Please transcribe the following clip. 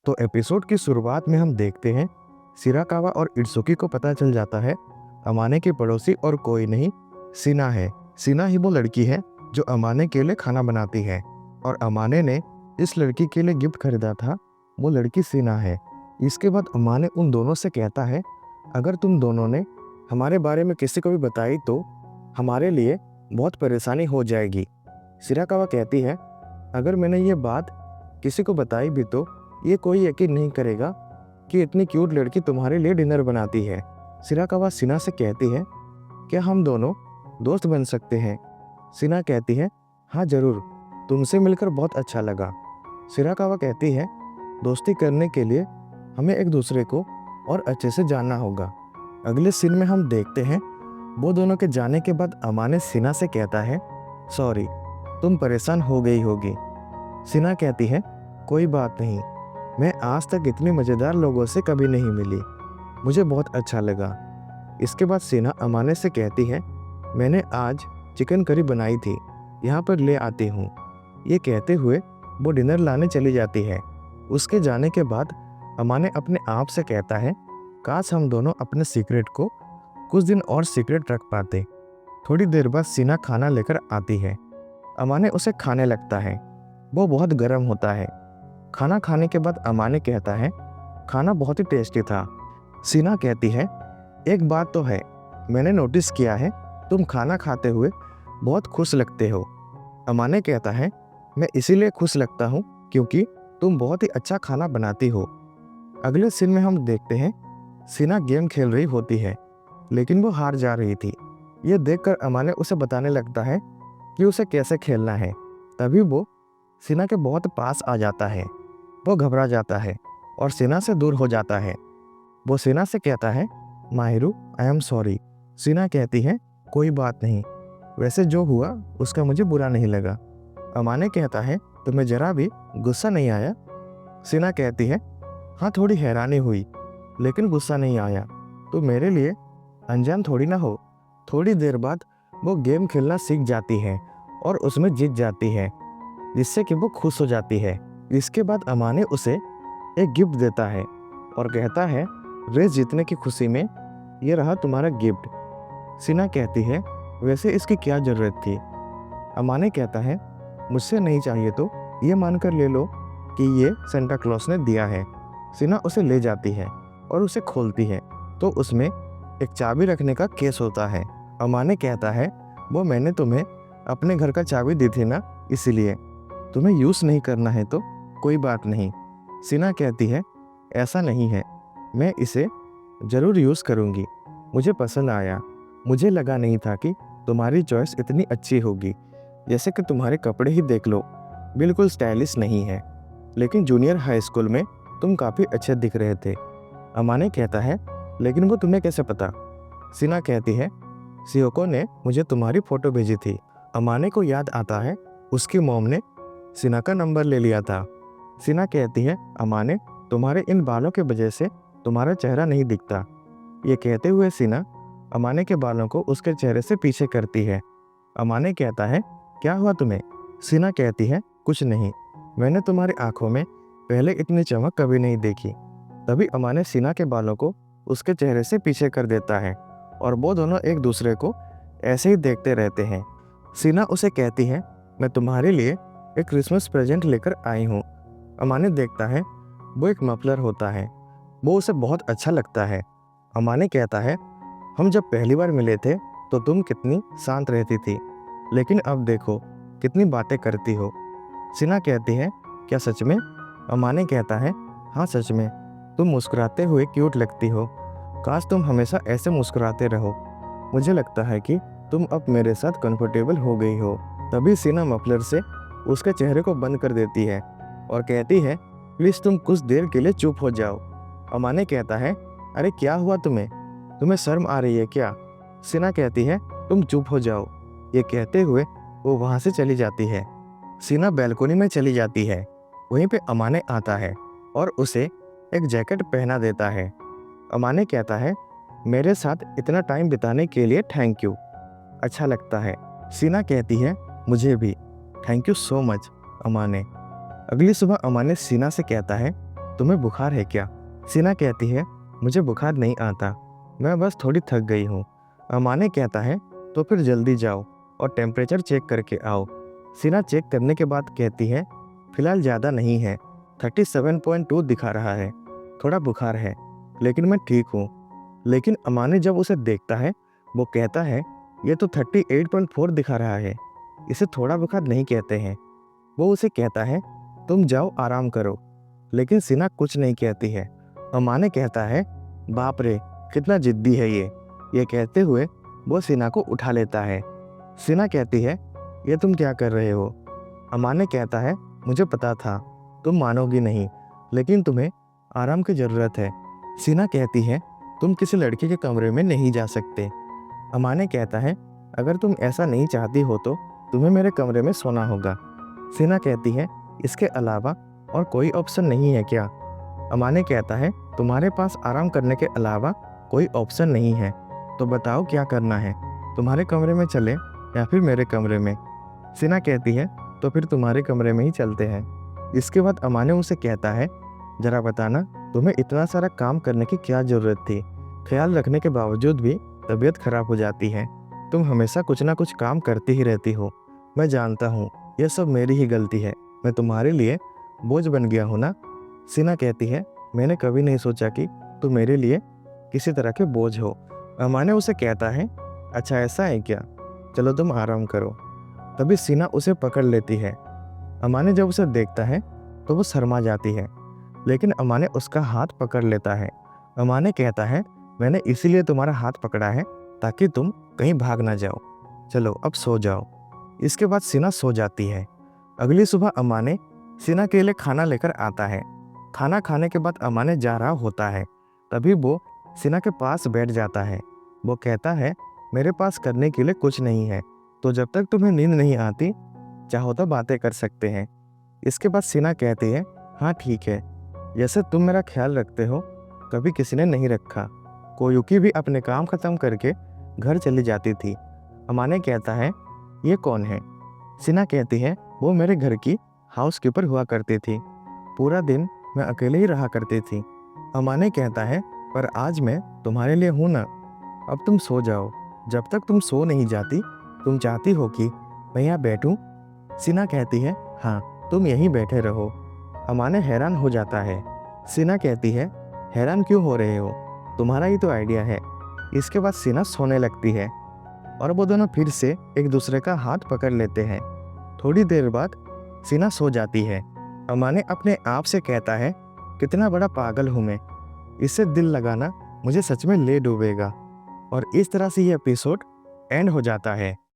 तो एपिसोड की शुरुआत में हम देखते हैं सिराकावा और इत्सुकी को पता चल जाता है अमाने की पड़ोसी और कोई नहीं सिना है। सिना ही वो लड़की है जो अमाने के लिए खाना बनाती है और अमाने ने इस लड़की के लिए गिफ्ट खरीदा था। वो लड़की सिना है। इसके बाद अमाने उन दोनों से कहता है अगर तुम दोनों ने हमारे बारे में किसी को भी बताई तो हमारे लिए बहुत परेशानी हो जाएगी। सिराकावा कहती है अगर मैंने ये बात किसी को बताई भी तो ये कोई यकीन नहीं करेगा कि इतनी क्यूट लड़की तुम्हारे लिए डिनर बनाती है। सिराकावा सिना से कहती है क्या हम दोनों दोस्त बन सकते हैं। सिना कहती है हाँ ज़रूर, तुमसे मिलकर बहुत अच्छा लगा। सिराकावा कहती है दोस्ती करने के लिए हमें एक दूसरे को और अच्छे से जानना होगा। अगले सीन में हम देखते हैं वो दोनों के जाने के बाद अमाने सिना से कहता है सॉरी, तुम परेशान हो गई होगी। सिना कहती है कोई बात नहीं, मैं आज तक इतने मज़ेदार लोगों से कभी नहीं मिली, मुझे बहुत अच्छा लगा। इसके बाद सिना अमाने से कहती है मैंने आज चिकन करी बनाई थी, यहाँ पर ले आती हूँ। ये कहते हुए वो डिनर लाने चली जाती है। उसके जाने के बाद अमाने अपने आप से कहता है काश हम दोनों अपने सीक्रेट को कुछ दिन और सीक्रेट रख पाते। थोड़ी देर बाद सिना खाना लेकर आती है। अमाने उसे खाने लगता है। वो बहुत गर्म होता है। खाना खाने के बाद अमाने कहता है खाना बहुत ही टेस्टी था। सिना कहती है एक बात तो है, मैंने नोटिस किया है तुम खाना खाते हुए बहुत खुश लगते हो। अमाने कहता है मैं इसीलिए खुश लगता हूँ क्योंकि तुम बहुत ही अच्छा खाना बनाती हो। अगले सीन में हम देखते हैं सिना गेम खेल रही होती है लेकिन वो हार जा रही थी। ये देखकर अमाने उसे बताने लगता है कि उसे कैसे खेलना है। तभी वो सिना के बहुत पास आ जाता है। वो घबरा जाता है और सिना से दूर हो जाता है। वो सिना से कहता है माहिरू आई एम सॉरी। सिना कहती है कोई बात नहीं, वैसे जो हुआ उसका मुझे बुरा नहीं लगा। अमाने कहता है तुम्हें जरा भी गुस्सा नहीं आया। सिना कहती है हाँ थोड़ी हैरानी हुई लेकिन गुस्सा नहीं आया, तो मेरे लिए अनजान थोड़ी ना हो। थोड़ी देर बाद वो गेम खेलना सीख जाती है और उसमें जीत जाती है जिससे कि वो खुश हो जाती है। इसके बाद अमाने उसे एक गिफ्ट देता है और कहता है रेस जीतने की खुशी में ये रहा तुम्हारा गिफ्ट। सिना कहती है वैसे इसकी क्या ज़रूरत थी। अमाने कहता है मुझसे नहीं चाहिए तो ये मानकर ले लो कि ये सेंटा क्लॉज ने दिया है। सिना उसे ले जाती है और उसे खोलती है तो उसमें एक चाबी रखने का केस होता है। अमाने कहता है वो मैंने तुम्हें अपने घर का चाबी दी थी ना, इसीलिए तुम्हें यूज़ नहीं करना है तो कोई बात नहीं। सिना कहती है ऐसा नहीं है, मैं इसे ज़रूर यूज़ करूँगी, मुझे पसंद आया। मुझे लगा नहीं था कि तुम्हारी चॉइस इतनी अच्छी होगी, जैसे कि तुम्हारे कपड़े ही देख लो, बिल्कुल स्टाइलिश नहीं है, लेकिन जूनियर हाई स्कूल में तुम काफ़ी अच्छे दिख रहे थे। अमाने कहता है लेकिन वो तुम्हें कैसे पता। सिना कहती है सियोको ने मुझे तुम्हारी फ़ोटो भेजी थी। अमाने को याद आता है उसकी मॉम ने सिना का नंबर ले लिया था। सिना कहती है अमाने तुम्हारे इन बालों के वजह से तुम्हारा चेहरा नहीं दिखता। ये कहते हुए सिना अमाने के बालों को उसके चेहरे से पीछे करती है। अमाने कहता है क्या हुआ तुम्हें। सिना कहती है कुछ नहीं, मैंने तुम्हारी आंखों में पहले इतनी चमक कभी नहीं देखी। तभी अमाने सिना के बालों को उसके चेहरे से पीछे कर देता है और वो दोनों एक दूसरे को ऐसे ही देखते रहते हैं। सिना उसे कहती है मैं तुम्हारे लिए एक क्रिसमस प्रेजेंट लेकर आई हूँ। अमाने देखता है वो एक मफलर होता है। वो उसे बहुत अच्छा लगता है। अमाने कहता है हम जब पहली बार मिले थे तो तुम कितनी शांत रहती थी, लेकिन अब देखो कितनी बातें करती हो। सिना कहती है क्या सच में। अमाने कहता है हाँ सच में, तुम मुस्कुराते हुए क्यूट लगती हो, काश तुम हमेशा ऐसे मुस्कुराते रहो। मुझे लगता है कि तुम अब मेरे साथ कंफर्टेबल हो गई हो। तभी सिना मफलर से उसके चेहरे को बंद कर देती है और कहती है प्लीज़ तुम कुछ देर के लिए चुप हो जाओ। अमाने कहता है अरे क्या हुआ तुम्हें, तुम्हें शर्म आ रही है क्या। सिना कहती है तुम चुप हो जाओ। ये कहते हुए वो वहाँ से चली जाती है। सिना बैल्कोनी में चली जाती है। वहीं पे अमाने आता है और उसे एक जैकेट पहना देता है। अमाने कहता है मेरे साथ इतना टाइम बिताने के लिए थैंक यू, अच्छा लगता है। सिना कहती है मुझे भी, थैंक यू सो मच अमाने। अगली सुबह अमाने सिना से कहता है तुम्हें बुखार है क्या? सीना कहती है, मुझे बुखार नहीं आता, मैं बस थोड़ी थक गई हूँ। अमाने कहता है, तो फिर जल्दी जाओ और टेम्परेचर चेक करके आओ। सीना चेक करने के बाद कहती है, फिलहाल ज़्यादा नहीं है, 37.2 दिखा रहा है, थोड़ा बुखार है, लेकिन मैं ठीक हूँ। लेकिन अमाने जब उसे देखता है, वो कहता है, ये तो 38.4 दिखा रहा है, इसे थोड़ा बुखार नहीं कहते हैं। वो उसे कहता है, तुम जाओ आराम करो। लेकिन सीना कुछ नहीं कहती है। अमाने कहता है, बाप रे, कितना जिद्दी है ये। ये कहते हुए वो सीना को उठा लेता है। सीना कहती है, ये तुम क्या कर रहे हो? अमाने कहता है, मुझे पता था तुम मानोगी नहीं, लेकिन तुम्हें आराम की ज़रूरत है। सीना कहती है, तुम किसी लड़के के कमरे में नहीं जा सकते। अमाने कहता है, अगर तुम ऐसा नहीं चाहती हो तो तुम्हें मेरे कमरे में सोना होगा। सीना कहती है, इसके अलावा और कोई ऑप्शन नहीं है क्या? अमाने कहता है, तुम्हारे पास आराम करने के अलावा कोई ऑप्शन नहीं है, तो बताओ क्या करना है? तुम्हारे कमरे में चले या फिर मेरे कमरे में? सीना कहती है, तो फिर तुम्हारे कमरे में ही चलते हैं। इसके बाद अमाने उसे कहता है, जरा बताना, तुम्हें इतना सारा काम करने की क्या ज़रूरत थी? ख्याल रखने के बावजूद भी तबीयत खराब हो जाती है। तुम हमेशा कुछ ना कुछ काम करती ही रहती हो। मैं जानता हूँ, यह सब मेरी ही गलती है, मैं तुम्हारे लिए बोझ बन गया हूँ ना? सीना कहती है, मैंने कभी नहीं सोचा कि तुम मेरे लिए किसी तरह के बोझ हो। अमाने उसे कहता है, अच्छा ऐसा है क्या? चलो तुम आराम करो। तभी सीना उसे पकड़ लेती है। अमाने जब उसे देखता है तो वो शर्मा जाती है, लेकिन अमाने उसका हाथ पकड़ लेता है। अमाने कहता है, मैंने इसीलिए तुम्हारा हाथ पकड़ा है ताकि तुम कहीं भाग ना जाओ। चलो अब सो जाओ। इसके बाद सीना सो जाती है। अगली सुबह अमाने सीना के लिए खाना लेकर आता है। खाना खाने के बाद अमाने जा रहा होता है, तभी वो सीना के पास बैठ जाता है। वो कहता है, मेरे पास करने के लिए कुछ नहीं है, तो जब तक तुम्हें नींद नहीं आती, चाहो तो बातें कर सकते हैं। इसके बाद सीना कहती है, हाँ ठीक है, जैसे तुम मेरा ख्याल रखते हो, कभी किसी ने नहीं रखा। कोयुकी भी अपने काम खत्म करके घर चली जाती थी। अमाने कहता है, ये कौन है? सीना कहती है, वो मेरे घर की हाउसकीपर हुआ करती थी, पूरा दिन मैं अकेले ही रहा करती थी। अमाने कहता है, पर आज मैं तुम्हारे लिए हूँ ना। अब तुम सो जाओ। जब तक तुम सो नहीं जाती, तुम चाहती हो कि मैं यहाँ बैठूं? सीना कहती है, हाँ तुम यहीं बैठे रहो। अमाने हैरान हो जाता है। सीना कहती है, हैरान क्यों हो रहे हो? तुम्हारा ही तो आइडिया है। इसके बाद सीना सोने लगती है और वो दोनों फिर से एक दूसरे का हाथ पकड़ लेते हैं। थोड़ी देर बाद सीना सो जाती है। अमाने अपने आप से कहता है, कितना बड़ा पागल हूँ मैं, इससे दिल लगाना मुझे सच में ले डूबेगा। और इस तरह से ये एपिसोड एंड हो जाता है।